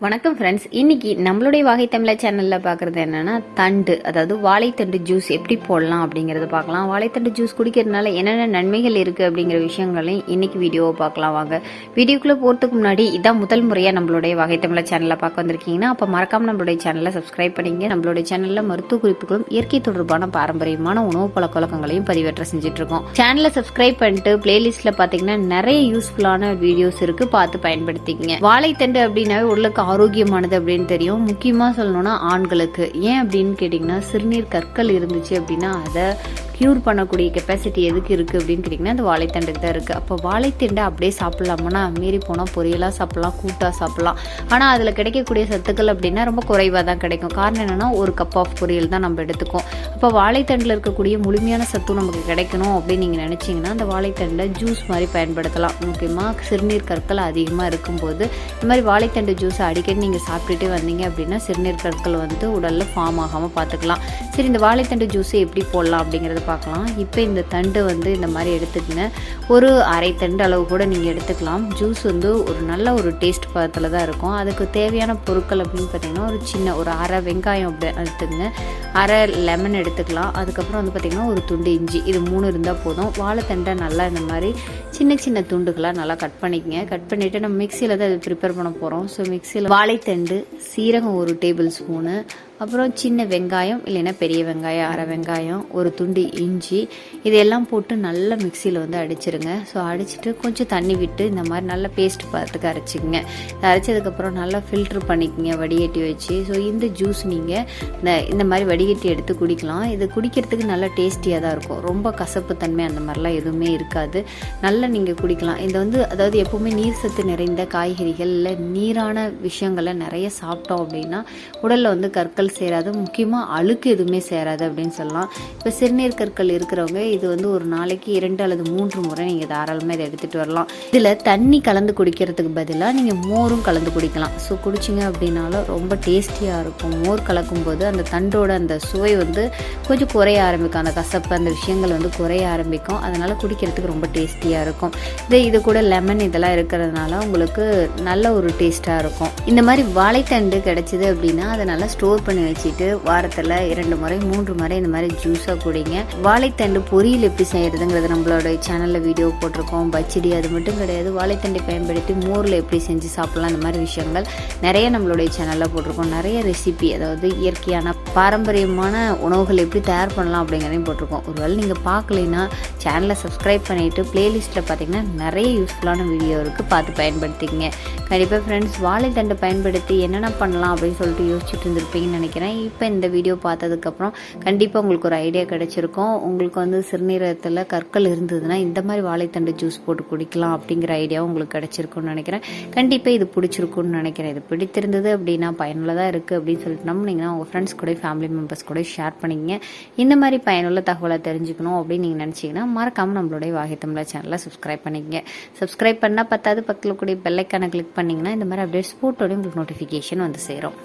வணக்கம் ஃப்ரெண்ட்ஸ், இன்னைக்கு நம்மளுடைய வாகை தமிழா சேனல்ல பாக்குறது என்னன்னா தண்டு, அதாவது வாழைத்தண்டு ஜூஸ் எப்படி போடலாம் அப்படிங்கறத பார்க்கலாம். வாழைத்தண்டு ஜூஸ் குடிக்கிறதுனால என்னென்ன நன்மைகள் இருக்கு அப்படிங்கிற விஷயங்களையும் இன்னைக்கு வீடியோவை பார்க்கலாம். வாங்க வீடியோக்குள்ள போறதுக்கு முன்னாடி இதான் முதல் முறையா நம்மளுடைய வாகை தமிழா சேனல்ல பார்க்க வந்திருக்கீங்கன்னா அப்ப மறக்காம நம்மளுடைய சேனலை சப்ஸ்கிரைப் பண்ணிங்க. நம்மளுடைய சேனல்ல மருத்துவ குறிப்புகளும் இயற்கை தொடர்பான பாரம்பரியமான உணவு பழக்க வழக்கங்களையும் பதிவேற்ற செஞ்சுட்டு இருக்கோம். சேனலை சப்ஸ்கிரைப் பண்ணிட்டு பிளேலிஸ்ட்ல பாத்தீங்கன்னா நிறைய யூஸ்ஃபுல்லான வீடியோஸ் இருக்கு, பார்த்து பயன்படுத்திக்கங்க. வாழைத்தண்டு அப்படின்னாவே உடலுக்கு ஆரோக்கியமானது அப்படின்னு தெரியும். முக்கியமா சொல்லணும்னா ஆண்களுக்கு. ஏன் அப்படின்னு கேட்டீங்கன்னா சிறுநீர் கற்கள் இருந்துச்சு அப்படின்னா அதை க்யூர் பண்ணக்கூடிய கெப்பாசிட்டி எதுக்கு இருக்குது அப்படின்னு கேட்டிங்கன்னா அந்த வாழைத்தண்டுக்கு தான் இருக்குது. அப்போ வாழைத்தண்டை அப்படியே சாப்பிட்லாமோனா மீறி போனால் பொரியலாக சாப்பிட்லாம், கூட்டாக சாப்பிட்லாம். ஆனால் அதில் கிடைக்கக்கூடிய சத்துக்கள் அப்படின்னா ரொம்ப குறைவாக தான் கிடைக்கும். காரணம் என்னென்னா ஒரு கப் ஆஃப் பொரியல் தான் நம்ம எடுத்துக்கோம். அப்போ வாழைத்தண்டில் இருக்கக்கூடிய முழுமையான சத்தும் நமக்கு கிடைக்கணும் அப்படின்னு நீங்கள் நினச்சிங்கன்னா அந்த வாழைத்தண்டை ஜூஸ் மாதிரி பயன்படுத்தலாம். முக்கியமாக சிறுநீர் கற்கள் அதிகமாக இருக்கும்போது இந்த மாதிரி வாழைத்தண்டு ஜூஸை அடிக்கடி நீங்கள் சாப்பிட்டுட்டு வந்தீங்க அப்படின்னா சிறுநீர் கற்கள் உடலில் ஃபார்ம் ஆகாமல் பார்த்துக்கலாம். சரி, இந்த வாழைத்தண்டு ஜூஸை எப்படி போடலாம் அப்படிங்கிறத பார்க்கலாம். இப்போ இந்த தண்டு இந்த மாதிரி எடுத்துக்கங்க. ஒரு அரை தண்டு அளவு கூட நீங்கள் எடுத்துக்கலாம். ஜூஸ் ஒரு நல்ல ஒரு டேஸ்ட் பதத்தில் தான் இருக்கும். அதுக்கு தேவையான பொருட்கள் அப்படின்னு பார்த்தீங்கன்னா ஒரு அரை வெங்காயம் அப்படி எடுத்துக்கங்க, அரை லெமன் எடுத்துக்கலாம். அதுக்கப்புறம் பார்த்தீங்கன்னா ஒரு துண்டு இஞ்சி, இது 3 இருந்தால் போதும். வாழைத்தண்டை நல்லா இந்த மாதிரி சின்ன சின்ன துண்டுகளாக நல்லா கட் பண்ணிக்கங்க. கட் பண்ணிவிட்டு நம்ம மிக்சியில் தான் இது ப்ரிப்பேர் பண்ண போகிறோம். ஸோ மிக்சியில் வாழைத்தண்டு, சீரகம் 1 டேபிள் ஸ்பூனு, அப்புறம் சின்ன வெங்காயம் இல்லைன்னா பெரிய வெங்காயம் அரை வெங்காயம், ஒரு துண்டு இஞ்சி, இதெல்லாம் போட்டு நல்லா மிக்சியில் அடிச்சிருங்க. ஸோ அடிச்சுட்டு கொஞ்சம் தண்ணி விட்டு இந்த மாதிரி நல்லா பேஸ்ட் பார்த்துக்கு அரைச்சிக்கங்க. அரைச்சதுக்கப்புறம் நல்லா ஃபில்ட்ரு பண்ணிக்கங்க வடிகட்டி வச்சு. ஸோ இந்த ஜூஸ் நீங்கள் இந்த மாதிரி வடிகட்டி எடுத்து குடிக்கலாம். இது குடிக்கிறதுக்கு நல்லா டேஸ்டியாக தான் இருக்கும். ரொம்ப கசப்பு தன்மை அந்த மாதிரிலாம் எதுவுமே இருக்காது. நல்லா நீங்கள் குடிக்கலாம். இது அதாவது எப்போவுமே நீர் சத்து நிறைந்த காய்கறிகள் இல்லை நீரான விஷயங்களை நிறைய சாப்பிட்டோம் அப்படின்னா உடலில் கற்கள் சேராது, முக்கியமாக அழுக்கு எதுவுமே சேராது அப்படின்னு சொல்லலாம். இப்போ சிறுநீர் கற்கள் இருக்கிறவங்க இது ஒரு நாளைக்கு 2 அல்லது 3 முறை நீங்கள் தாராளமாக இதை எடுத்துகிட்டு வரலாம். இதில் தண்ணி கலந்து குடிக்கிறதுக்கு பதிலாக நீங்கள் மோரும் கலந்து குடிக்கலாம். ஸோ குடிச்சிங்க அப்படின்னாலும் ரொம்ப டேஸ்டியாக இருக்கும். மோர் கலக்கும் போது அந்த தண்டோட அந்த சுவை கொஞ்சம் குறைய ஆரம்பிக்கும். அந்த கசப்பு அந்த விஷயங்கள் குறைய ஆரம்பிக்கும். அதனால் குடிக்கிறதுக்கு ரொம்ப டேஸ்டியாக இருக்கும். இது கூட லெமன் இதெல்லாம் இருக்கிறதுனால உங்களுக்கு நல்ல ஒரு டேஸ்ட்டாக இருக்கும். இந்த மாதிரி வாழைத்தண்டு கிடைச்சிது அப்படின்னா அதை நல்லா ஸ்டோர் பண்ணி வச்சுட்டு வாரத்தில் 2 முறை 3 முறை இந்த மாதிரி ஜூஸாக குடிங்க. வாழைத்தண்டு பொரியல் எப்படி செய்யறதுங்கிறது நம்மளோட சேனலில் வீடியோ போட்டிருக்கோம். பச்சடி அது மட்டும் கிடையாது, வாழைத்தண்டை பயன்படுத்தி மோரில் எப்படி செஞ்சு சாப்பிடலாம், இந்த மாதிரி விஷயங்கள் நிறைய நம்மளுடைய சேனலில் போட்டிருக்கோம். நிறைய ரெசிபி, அதாவது இயற்கையான பாரம்பரியமான உணவுகள் எப்படி தயார் பண்ணலாம் அப்படிங்கிறதையும் போட்டிருக்கோம். ஒருவேளை நீங்கள் பார்க்கலைன்னா சேனலை சப்ஸ்கிரைப் பண்ணிவிட்டு பிளேலிஸ்ட்டில் பார்த்தீங்கன்னா நிறைய யூஸ்ஃபுல்லான வீடியோ இருக்குது, பார்த்து பயன்படுத்திக்கங்க. கண்டிப்பாக ஃப்ரெண்ட்ஸ், வாழைத்தண்டை பயன்படுத்தி என்னென்ன பண்ணலாம் அப்படின்னு சொல்லிட்டு யோசிச்சுட்டு இருந்திருப்பீங்கன்னு நினைக்கிறேன். இப்போ இந்த வீடியோ பார்த்ததுக்கப்புறம் கண்டிப்பாக உங்களுக்கு ஒரு ஐடியா கிடைச்சிருக்கும். உங்களுக்கு சிறுநீரகத்தில் கற்கள் இருந்ததுன்னா இந்த மாதிரி வாழைத்தண்டு ஜூஸ் போட்டு குடிக்கலாம் அப்படிங்கிற ஐடியாவும் உங்களுக்கு கிடைச்சிருக்கும்னு நினைக்கிறேன். கண்டிப்பாக இது பிடிச்சிருக்கும்னு நினைக்கிறேன். இது பிடித்திருந்தது அப்படின்னா பயனுள்ளதாக இருக்குது அப்படின்னு சொல்லிட்டு நம்பினீங்கன்னா உங்கள் ஃப்ரெண்ட்ஸ் கூட ஃபேமிலி மெம்பர்ஸ் கூட ஷேர் பண்ணிக்கங்க. இந்த மாதிரி பயனுள்ள தகவலை தெரிஞ்சுக்கணும் அப்படின்னு நீங்கள் நினச்சிங்கன்னா மறக்காமல் நம்மளுடைய வாகை தமிழா சேனலை சப்ஸ்கிரைப் பண்ணிக்கங்க. சப்ஸ்கிரைப் பண்ணால் பத்தாது, பக்கத்தில் கூடிய பெல் ஐக்கானை கிளிக் பண்ணிங்கன்னா இந்த மாதிரி அப்டேட்ஸ் போட்டோட உங்களுக்கு நோட்டிஃபிகேஷன் சேரும்.